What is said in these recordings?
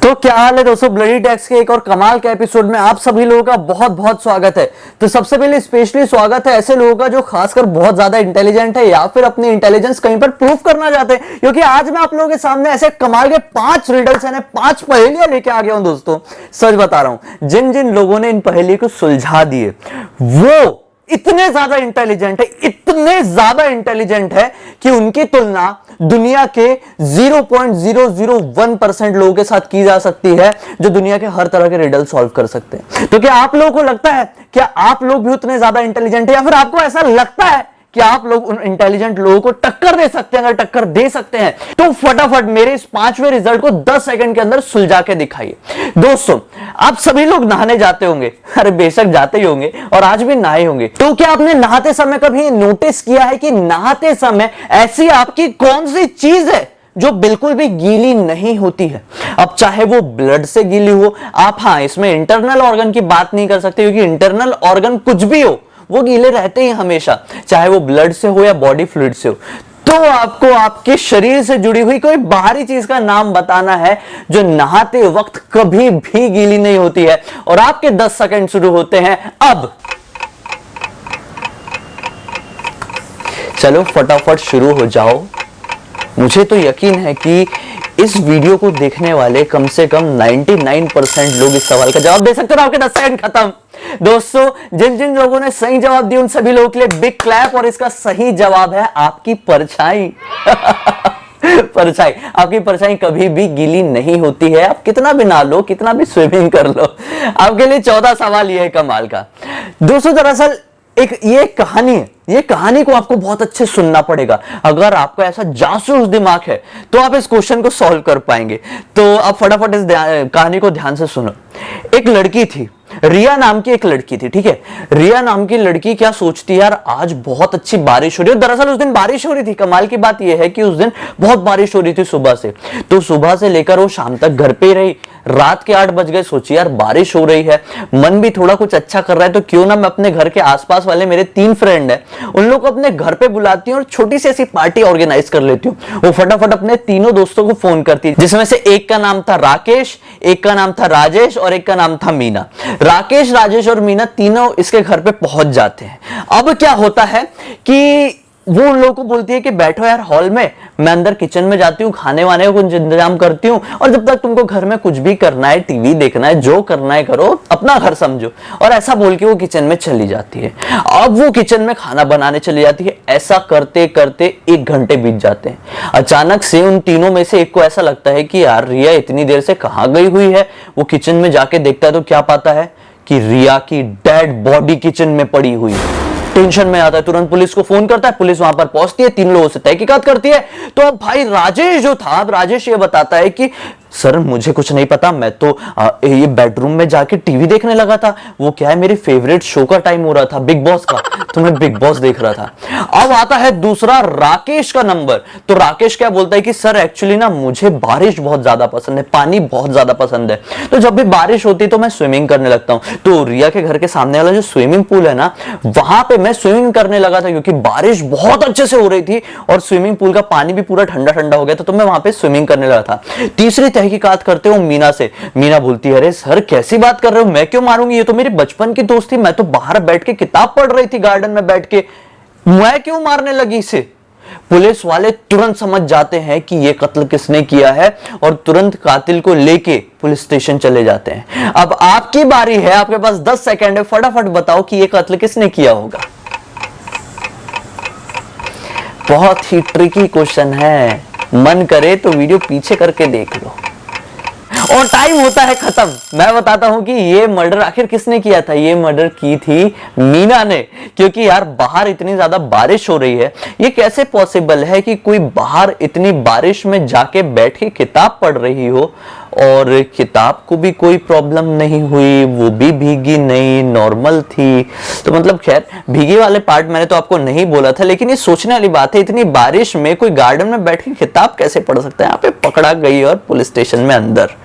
तो क्या हाल है दोस्तों, ब्लडी टैक्स के एक और कमाल के एपिसोड में आप सभी लोगों का बहुत बहुत स्वागत है। तो सबसे पहले स्पेशली स्वागत है ऐसे लोगों का जो खासकर बहुत ज्यादा इंटेलिजेंट है या फिर अपनी इंटेलिजेंस कहीं पर प्रूव करना चाहते हैं, क्योंकि आज मैं आप लोगों के सामने ऐसे कमाल के 5 रिडल्स यानी 5 पहेलियां लेके आ गया हूं दोस्तों। सच बता रहा हूं, जिन जिन लोगों ने इन पहेली को सुलझा दिए वो इतने ज्यादा इंटेलिजेंट है, इतने ज्यादा इंटेलिजेंट है कि उनकी तुलना दुनिया के 0.001% लोगों के साथ की जा सकती है जो दुनिया के हर तरह के रिडल सॉल्व कर सकते हैं। तो क्या आप लोगों को लगता है क्या आप लोग भी उतने ज्यादा इंटेलिजेंट है, या फिर आपको ऐसा लगता है कि आप लोग उन इंटेलिजेंट लोगों को टक्कर दे सकते हैं? अगर टक्कर दे सकते हैं तो फटाफट मेरे इस 5वें रिजल्ट को 10 सेकंड के अंदर सुलझा के दिखाइए। दोस्तों, आप सभी लोग नहाने जाते होंगे, अरे बेशक जाते ही होंगे और आज भी नहाए होंगे। तो क्या आपने नहाते समय कभी नोटिस किया है कि नहाते समय ऐसी आपकी कौन सी चीज है जो बिल्कुल भी गीली नहीं होती है? अब चाहे वो ब्लड से गीली हो, आप हाँ इसमें इंटरनल ऑर्गन की बात नहीं कर सकते क्योंकि इंटरनल ऑर्गन कुछ भी हो वो गीले रहते ही हमेशा, चाहे वो ब्लड से हो या बॉडी फ्लूइड से हो। तो आपको आपके शरीर से जुड़ी हुई कोई बाहरी चीज का नाम बताना है जो नहाते वक्त कभी भी गीली नहीं होती है। और आपके 10 सेकंड शुरू होते हैं अब। चलो फटाफट शुरू हो जाओ। मुझे तो यकीन है कि इस वीडियो को देखने वाले कम से कम 99% लोग इस सवाल का जवाब दे सकते हैं। आपके 10 सेकंड खत्म। दोस्तों, जिन जिन लोगों ने सही जवाब दिया उन सभी लोगों के लिए बिग क्लैप। और इसका सही जवाब है आपकी परछाई। परछाई, आपकी परछाई कभी भी गीली नहीं होती है। आप कितना भी नहा लो, कितना भी स्विमिंग कर लो। आपके लिए 14 सवाल यह है कमाल का। दोस्तों, दरअसल ये कहानी है, ये कहानी को आपको बहुत अच्छे सुनना पड़ेगा। अगर आपका ऐसा जासूस दिमाग है तो आप इस क्वेश्चन को सॉल्व कर पाएंगे। तो आप फटाफट इस कहानी को ध्यान से सुनो। एक लड़की थी, रिया नाम की एक लड़की थी, ठीक है। रिया नाम की लड़की क्या सोचती है, यार आज बहुत अच्छी बारिश हो रही है। दरअसल उस दिन बारिश हो रही थी। कमाल की बात यह है कि उस दिन बहुत बारिश हो रही थी सुबह से। तो सुबह से लेकर वो शाम तक घर पे ही रही। रात के 8 बज गए। सोची यार बारिश हो रही है, मन भी थोड़ा कुछ अच्छा कर रहा है, तो क्यों ना मैं अपने घर के आसपास वाले मेरे 3 फ्रेंड हैं उन लोग को अपने घर पे बुलाती हूँ और छोटी सी ऐसी पार्टी ऑर्गेनाइज कर लेती हूँ। वो फटाफट अपने तीनों दोस्तों को फोन करती है, जिसमें से एक का नाम था राकेश, एक का नाम था राजेश और एक का नाम था मीना। राकेश, राजेश और मीना तीनों इसके घर पे पहुंच जाते हैं। अब क्या होता है कि वो उन लोगों को बोलती है कि बैठो यार हॉल में, मैं अंदर किचन में जाती हूँ, खाने वाने का कुछ इंतजाम करती हूँ, और जब तक तुमको घर में कुछ भी करना है, टीवी देखना है, जो करना है करो, अपना घर समझो। और ऐसा बोल के वो किचन में चली जाती है। अब वो किचन में खाना बनाने चली जाती है। ऐसा करते करते 1 घंटे बीत जाते हैं। अचानक से उन तीनों में से एक को ऐसा लगता है कि यार रिया इतनी देर से कहाँ गई हुई है। वो किचन में जाके देखता है तो क्या पाता है कि रिया की डेड बॉडी किचन में पड़ी हुई है। टेंशन में आता है, तुरंत पुलिस को फोन करता है। पुलिस वहां पर पहुंचती है, 3 लोगों से तहकीकात करती है। तो अब भाई राजेश जो था, अब राजेश ये बताता है कि सर मुझे कुछ नहीं पता, मैं तो ये बेडरूम में जाके टीवी देखने लगा था। वो क्या है, मेरे फेवरेट शो का टाइम हो रहा था बिग बॉस का, तो मैं बिग बॉस देख रहा था। अब आता है दूसरा राकेश का नंबर। तो राकेश क्या बोलता है कि सर एक्चुअली ना मुझे बारिश बहुत ज्यादा पसंद है, पानी बहुत ज्यादा पसंद है, तो जब भी बारिश होती है तो मैं स्विमिंग करने लगता हूं। तो रिया के घर के सामने वाला जो स्विमिंग पूल है ना, वहां पे मैं स्विमिंग करने लगा था क्योंकि बारिश बहुत अच्छे से हो रही थी और स्विमिंग पूल का पानी भी पूरा ठंडा ठंडा हो गया था, तो मैं वहां पे स्विमिंग करने लगा था। तीसरी तहकीकात करते हो मीना से। मीना बोलती है अरे सर कैसी बात कर रहे हो, मैं क्यों मारूंगी, ये तो मेरी बचपन की दोस्त थी, मैं तो बाहर बैठ के किताब पढ़ रही थी गार्डन में बैठ के, मैं क्यों मारने लगी इसे। पुलिस वाले तुरंत समझ जाते हैं कि यह कत्ल किसने किया है और तुरंत कातिल को लेके पुलिस स्टेशन चले जाते हैं। अब आपकी बारी है, आपके पास 10 सेकंड है, फटाफट बताओ कि यह कत्ल किसने किया होगा। बहुत ही ट्रिकी क्वेश्चन है, मन करे तो वीडियो पीछे करके देख लो। और टाइम होता है खत्म। मैं बताता हूं कि ये मर्डर आखिर किसने किया था। ये मर्डर की थी मीना ने, क्योंकि यार बाहर इतनी ज्यादा बारिश हो रही है, ये कैसे पॉसिबल है कि कोई बाहर इतनी बारिश में जाके बैठ के किताब पढ़ रही हो और किताब को भी कोई प्रॉब्लम नहीं हुई, वो भी भीगी नहीं, नॉर्मल थी। तो मतलब खैर भीगे वाले पार्ट मैंने तो आपको नहीं बोला था, लेकिन ये सोचने वाली बात है, इतनी बारिश में कोई गार्डन में बैठ के किताब कैसे पढ़ सकता है। यहाँ पे पकड़ा गई और पुलिस स्टेशन में अंदर।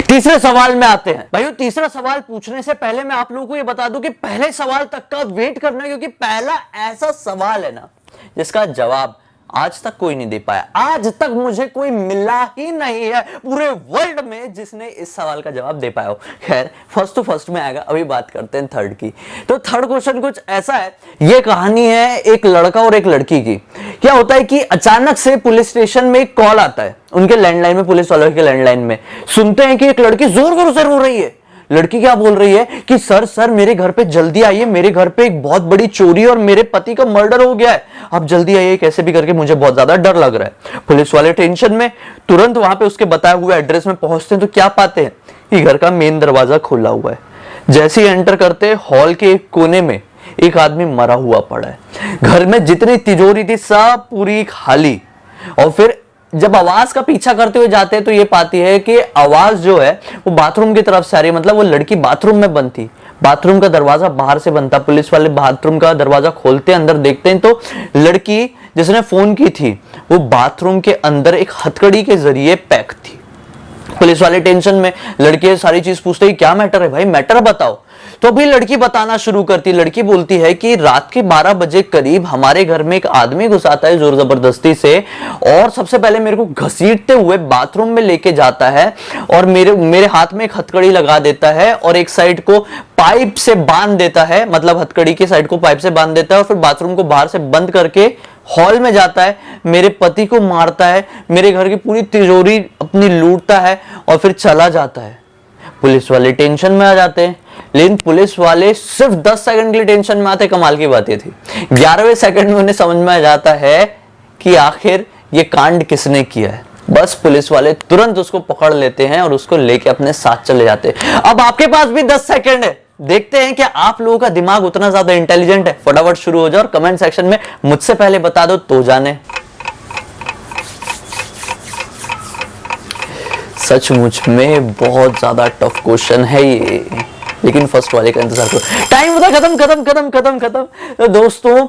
तीसरे सवाल में आते हैं। भाइयों, तीसरा सवाल पूछने से पहले मैं आप लोगों को ये बता दूं कि पहले सवाल तक का वेट करना है, क्योंकि पहला ऐसा सवाल है ना जिसका जवाब आज तक कोई नहीं दे पाया। आज तक मुझे कोई मिला ही नहीं है पूरे वर्ल्ड में जिसने इस सवाल का जवाब दे पाया हो। खैर, फर्स्ट तो फर्स्ट में आएगा, अभी बात करते हैं थर्ड की। तो थर्ड क्वेश्चन कुछ ऐसा है, ये कहानी है एक लड़का और एक लड़की की। क्या होता है कि अचानक से पुलिस स्टेशन में एक कॉल आता है, उनके लैंडलाइन में, पुलिस वालों के लैंडलाइन में। सुनते हैं कि एक लड़की जोर जोर से रो रही है। लड़की क्या बोल रही है कि सर मेरे घर पे जल्दी आइए, मेरे घर पे एक बहुत बड़ी चोरी और मेरे पति का मर्डर हो गया है, आप जल्दी आइए कैसे भी करके, मुझे बहुत ज्यादा डर लग रहा है। पुलिस वाले टेंशन में तुरंत वहां पे उसके बताए हुए एड्रेस में पहुंचते हैं तो क्या पाते हैं कि घर का मेन दरवाजा खुला हुआ है। जैसे ही एंटर करते हॉल के एक कोने में एक आदमी मरा हुआ पड़ा है। घर में जितनी तिजोरी थी सब पूरी खाली। और फिर जब आवाज का पीछा करते हुए जाते हैं तो ये पाती है कि आवाज जो है वो बाथरूम की तरफ से आ रही है। मतलब वो लड़की बाथरूम में बंद थी, बाथरूम का दरवाजा बाहर से बंद था। पुलिस वाले बाथरूम का दरवाजा खोलते अंदर देखते हैं तो लड़की जिसने फोन की थी वो बाथरूम के अंदर एक हथकड़ी के जरिए पैक थी। पुलिस वाले टेंशन में, लड़के सारी चीज पूछते हैं क्या मैटर है भाई, मैटर बताओ। तो भी लड़की बताना शुरू करती। लड़की बोलती है कि रात के 12 बजे करीब हमारे घर में एक आदमी घुस आता है जोर जबरदस्ती से, और सबसे पहले मेरे को घसीटते हुए बाथरूम में लेके जाता है और मेरे हाथ में एक हथकड़ी लगा देता है और एक साइड को पाइप से बांध देता है, मतलब हथकड़ी की साइड को पाइप से बांध देता है और फिर बाथरूम को बाहर से बंद करके हॉल में जाता है, मेरे पति को मारता है, मेरे घर की पूरी तिजोरी अपनी लूटता है और फिर चला जाता है। पुलिस वाले टेंशन में आ जाते हैं, लेकिन पुलिस वाले सिर्फ 10 सेकंड के लिए टेंशन में आते। कमाल की बात ये थी 11वें सेकंड में उन्हें समझ में आ जाता है कि आखिर ये कांड किसने किया है। बस पुलिस वाले तुरंत उसको पकड़ लेते हैं और उसको लेके अपने साथ चले जाते हैं। अब आपके पास भी 10 सेकंड है, देखते हैं क्या आप लोगों का दिमाग उतना ज्यादा इंटेलिजेंट है। फटाफट शुरू हो जाओ और कमेंट सेक्शन में मुझसे पहले बता दो तो जाने। सचमुच में बहुत ज्यादा टफ क्वेश्चन है ये, लेकिन फर्स्ट वाले का इंतजार करो। टाइम होता खत्म खत्म खत्म खत्म खत्म। तो दोस्तों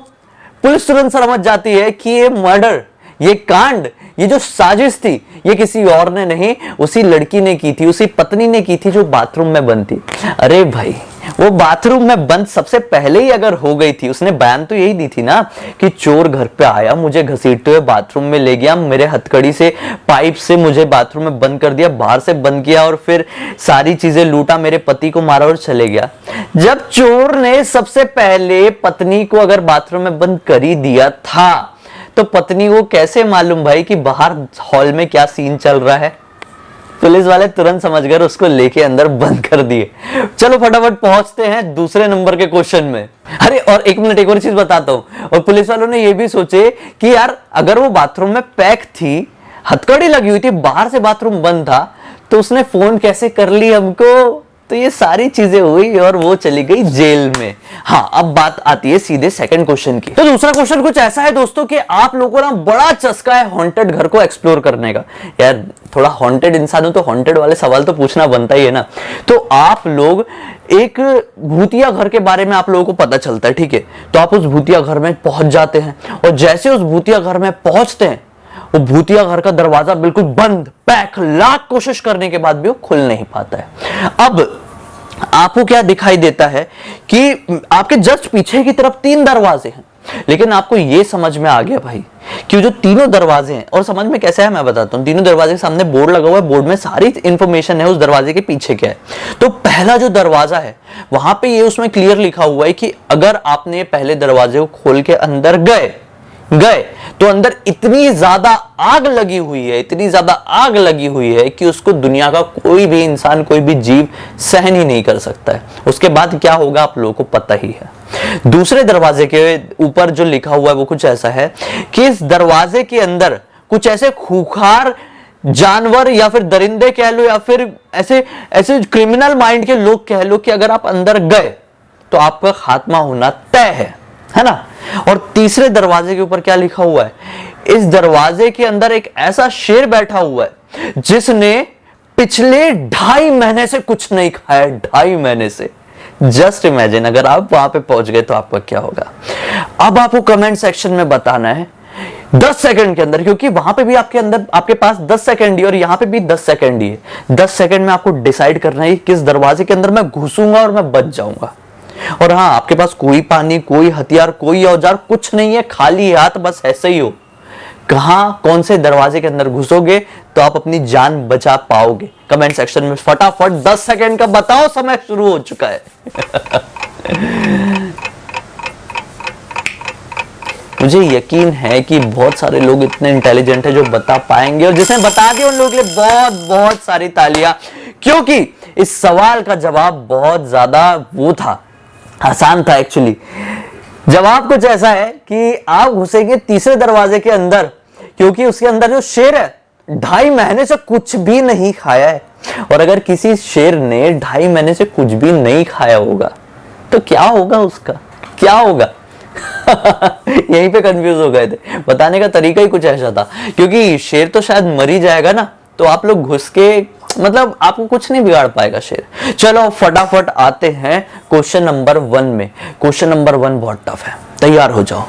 पुलिस तुरंत समझ जाती है कि ये मर्डर, ये कांड, ये जो साजिश थी ये किसी और ने नहीं, उसी लड़की ने की थी, उसी पत्नी ने की थी जो बाथरूम में बंद थी। अरे भाई वो बाथरूम में बंद सबसे पहले ही अगर हो गई थी, उसने बयान तो यही दी थी ना कि चोर घर पे आया, मुझे घसीटते हुए बाथरूम में ले गया, मेरे हथकड़ी से पाइप से मुझे बाथरूम में बंद कर दिया, बाहर से बंद किया और फिर सारी चीजें लूटा, मेरे पति को मारा और चले गया। जब चोर ने सबसे पहले पत्नी को अगर बाथरूम में बंद कर ही दिया था तो पत्नी को कैसे मालूम भाई कि बाहर हॉल में क्या सीन चल रहा है। पुलिस वाले तुरंत समझ गए, उसको लेके अंदर बंद कर दिए। चलो फटाफट पहुंचते हैं दूसरे नंबर के क्वेश्चन में। अरे और एक मिनट, एक और चीज बताता हूं। और पुलिस वालों ने ये भी सोचे कि यार अगर वो बाथरूम में पैक थी, हथकड़ी लगी हुई थी, बाहर से बाथरूम बंद था, तो उसने फोन कैसे कर ली हमको। तो ये सारी चीजें हुई और वो चली गई जेल में। हाँ, अब बात आती है सीधे सेकंड क्वेश्चन की। तो दूसरा क्वेश्चन कुछ ऐसा है दोस्तों कि आप लोगों को ना बड़ा चस्का है हॉन्टेड घर को एक्सप्लोर करने का। यार थोड़ा हॉन्टेड इंसान हो तो हॉन्टेड वाले सवाल तो पूछना बनता ही है ना। तो आप लोग एक भूतिया घर के बारे में आप लोगों को पता चलता है, ठीक है, तो आप उस भूतिया घर में पहुंच जाते हैं और जैसे उस भूतिया घर में पहुंचते हैं वो भूतिया घर का दरवाजा बिल्कुल बंद, पैक, लाख कोशिश करने के बाद भी वो खुल नहीं पाता है। अब आपको क्या दिखाई देता है कि आपके जस्ट पीछे की तरफ 3 दरवाजे हैं, लेकिन आपको यह समझ में आ गया भाई कि जो तीनों दरवाजे हैं, और समझ में कैसे है मैं बताता हूं। तीनों दरवाजे के सामने बोर्ड लगा हुआ है, बोर्ड में सारी इंफॉर्मेशन है उस दरवाजे के पीछे क्या है। तो पहला जो दरवाजा है वहां पे ये उसमें क्लियर लिखा हुआ है कि अगर आपने पहले दरवाजे को खोल के अंदर गए तो अंदर इतनी ज्यादा आग लगी हुई है, इतनी ज्यादा आग लगी हुई है कि उसको दुनिया का कोई भी इंसान, कोई भी जीव सहन ही नहीं कर सकता है। उसके बाद क्या होगा आप लोगों को पता ही है। दूसरे दरवाजे के ऊपर जो लिखा हुआ है वो कुछ ऐसा है कि इस दरवाजे के अंदर कुछ ऐसे खूंखार जानवर या फिर दरिंदे कह लो या फिर ऐसे ऐसे क्रिमिनल माइंड के लोग कह लो कि अगर आप अंदर गए तो आपका खात्मा होना तय है ना। और तीसरे दरवाजे के ऊपर क्या लिखा हुआ है, इस दरवाजे के अंदर एक ऐसा शेर बैठा हुआ है जिसने पिछले 2.5 महीने से कुछ नहीं खाया, 2.5 महीने से। जस्ट इमेजिन अगर आप वहां पे पहुंच गए तो आपका क्या होगा। अब आपको कमेंट सेक्शन में बताना है 10 सेकंड के अंदर, क्योंकि वहां पे भी आपके पास 10 सेकंड ही और यहां पे भी 10 सेकंड ही है। 10 सेकंड में आपको डिसाइड करना है किस दरवाजे के अंदर मैं घुसूंगा और मैं बच जाऊंगा। और हाँ, आपके पास कोई पानी, कोई हथियार, कोई औजार कुछ नहीं है, खाली हाथ बस ऐसे ही हो कहां कौन से दरवाजे के अंदर घुसोगे तो आप अपनी जान बचा पाओगे? कमेंट सेक्शन में फटाफट 10 सेकंड का बताओ, समय शुरू हो चुका है। मुझे यकीन है कि बहुत सारे लोग इतने इंटेलिजेंट हैं जो बता पाएंगे, और जिसने बता दिया उन लोगों के लिए बहुत बहुत सारी तालियां, क्योंकि इस सवाल का जवाब बहुत ज्यादा वो था, आसान था एक्चुअली। जवाब कुछ ऐसा है कि आप घुसेंगे तीसरे दरवाजे के अंदर, क्योंकि उसके अंदर जो शेर है 2.5 महीने से कुछ भी नहीं खाया है, और अगर किसी शेर ने 2.5 महीने से कुछ भी नहीं खाया होगा तो क्या होगा उसका, क्या होगा? यहीं पे कंफ्यूज हो गए थे। बताने का तरीका ही कुछ ऐसा था, क्योंकि शेर तो शायद मर ही जाएगा ना, तो आप लोग घुस के मतलब आपको कुछ नहीं बिगाड़ पाएगा शेर। चलो फटाफट आते हैं क्वेश्चन नंबर 1 में। क्वेश्चन नंबर 1 बहुत टफ है, तैयार हो जाओ।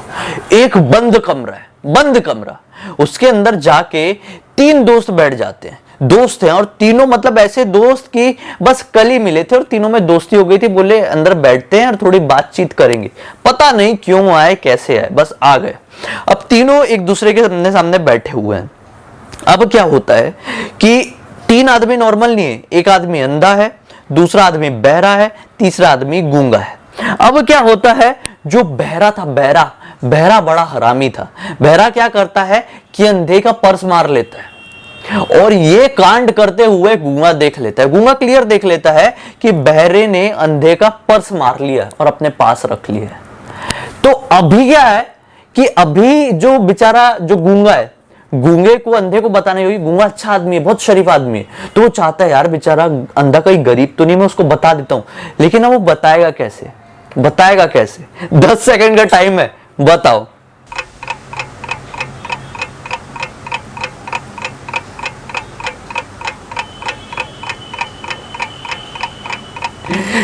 एक बंद कमरा है, बंद कमरा, उसके अंदर जाके 3 दोस्त बैठ जाते हैं। दोस्त हैं और तीनों मतलब ऐसे दोस्त कि बस कल ही मिले थे और तीनों में दोस्ती हो गई थी, बोले अंदर बैठते हैं और थोड़ी बातचीत करेंगे। पता नहीं क्यों आए, कैसे आए, बस आ गए। अब तीनों एक दूसरे के सामने बैठे हुए हैं। अब क्या होता है कि 3 आदमी नॉर्मल नहीं है, एक आदमी अंधा है, दूसरा आदमी बहरा है, तीसरा आदमी गूंगा है। अब क्या होता है, जो बहरा था, बहरा बड़ा हरामी था। बहरा क्या करता है कि अंधे का पर्स मार लेता है, और ये कांड करते हुए गूंगा देख लेता है। गूंगा क्लियर देख लेता है कि बहरे ने अंधे का पर्स मार लिया और अपने पास रख लिया है। तो अभी क्या है कि अभी जो बेचारा जो गूंगा है, गूंगे को अंधे को बताने होगी, गूंगा अच्छा आदमी है, बहुत शरीफ आदमी है, तो वो चाहता है यार बेचारा अंधा कहीं गरीब तो नहीं, मैं उसको बता देता हूं। लेकिन अब वो बताएगा कैसे, बताएगा कैसे? 10 सेकंड का टाइम है, बताओ।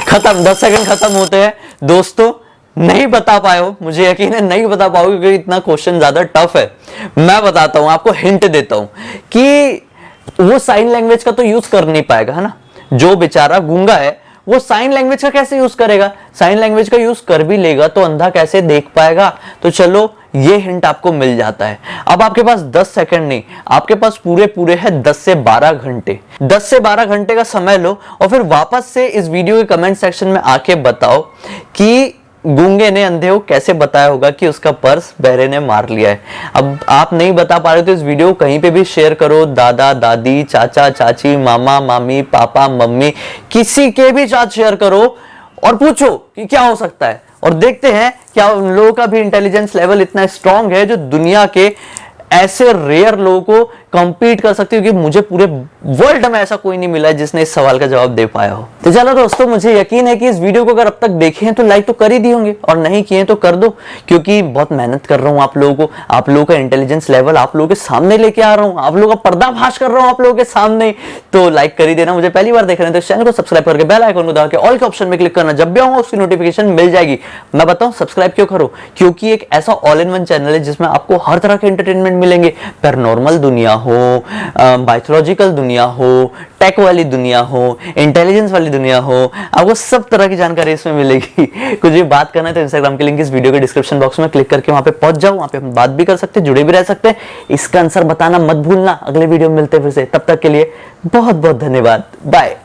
खत्म, 10 सेकंड खत्म होते हैं। दोस्तों नहीं बता पाए हो, मुझे यकीन है नहीं बता पाओगे, क्योंकि इतना क्वेश्चन ज्यादा टफ है। मैं बताता हूं आपको, हिंट देता हूं कि वो साइन लैंग्वेज का तो यूज कर नहीं पाएगा, है ना। जो बेचारा गूंगा है वो साइन लैंग्वेज का कैसे यूज करेगा? साइन लैंग्वेज का यूज कर भी लेगा तो अंधा कैसे देख पाएगा? तो चलो ये हिंट आपको मिल जाता है। अब आपके पास 10 सेकंड नहीं, आपके पास पूरे है 10 से 12 घंटे। 10 से 12 घंटे का समय लो और फिर वापस से इस वीडियो के कमेंट सेक्शन में आके बताओ कि गूंगे ने अंधे को कैसे बताया होगा कि उसका पर्स बहरे ने मार लिया है। अब आप नहीं बता पा रहे तो इस वीडियो को कहीं पे भी शेयर करो, दादा दादी, चाचा चाची, मामा मामी, पापा मम्मी, किसी के भी साथ शेयर करो और पूछो कि क्या हो सकता है, और देखते हैं क्या उन लोगों का भी इंटेलिजेंस लेवल इतना स्ट्रांग है जो दुनिया के ऐसे रेयर लोगों को कंपीट कर सकती हो। कि मुझे पूरे वर्ल्ड में ऐसा कोई नहीं मिला है जिसने इस सवाल का जवाब दे पाया हो। तो चलो दोस्तों, मुझे यकीन है कि इस वीडियो को अगर अब तक देखे हैं तो लाइक तो कर ही दिए होंगे, और नहीं किए तो कर दो, क्योंकि बहुत मेहनत कर रहा हूं आप लोगों को, आप लोगों का इंटेलिजेंस लेवल आप लोगों के सामने लेके आ रहा हूं, आप लोगों का पर्दाफाश कर रहा हूं आप लोगों के सामने। तो लाइक कर ही देना। मुझे पहली बार देख रहे हैं तो चैनल को सब्सक्राइब करके बेल आइकन को दबा के ऑल के ऑप्शन में क्लिक करना, जब भी आऊंगा उसकी नोटिफिकेशन मिल जाएगी। मैं बताऊं सब्सक्राइब क्यों करो, क्योंकि एक ऐसा ऑल इन वन चैनल है जिसमें आपको हर तरह के एंटरटेनमेंट मिलेंगे। पैरानॉर्मल दुनिया हो, बायोलॉजिकल दुनिया हो, टेक वाली दुनिया हो, इंटेलिजेंस वाली दुनिया हो, आपको सब तरह की जानकारी इसमें मिलेगी। कुछ भी बात करना है तो इंस्टाग्राम की लिंक इस वीडियो के डिस्क्रिप्शन बॉक्स में क्लिक करके वहां पे पहुंच जाओ, वहां पे हम बात भी कर सकते हैं, जुड़े भी रह सकते हैं। इसका आंसर बताना मत भूलना। अगले वीडियो में मिलते हैं फिर से, तब तक के लिए बहुत बहुत धन्यवाद, बाय।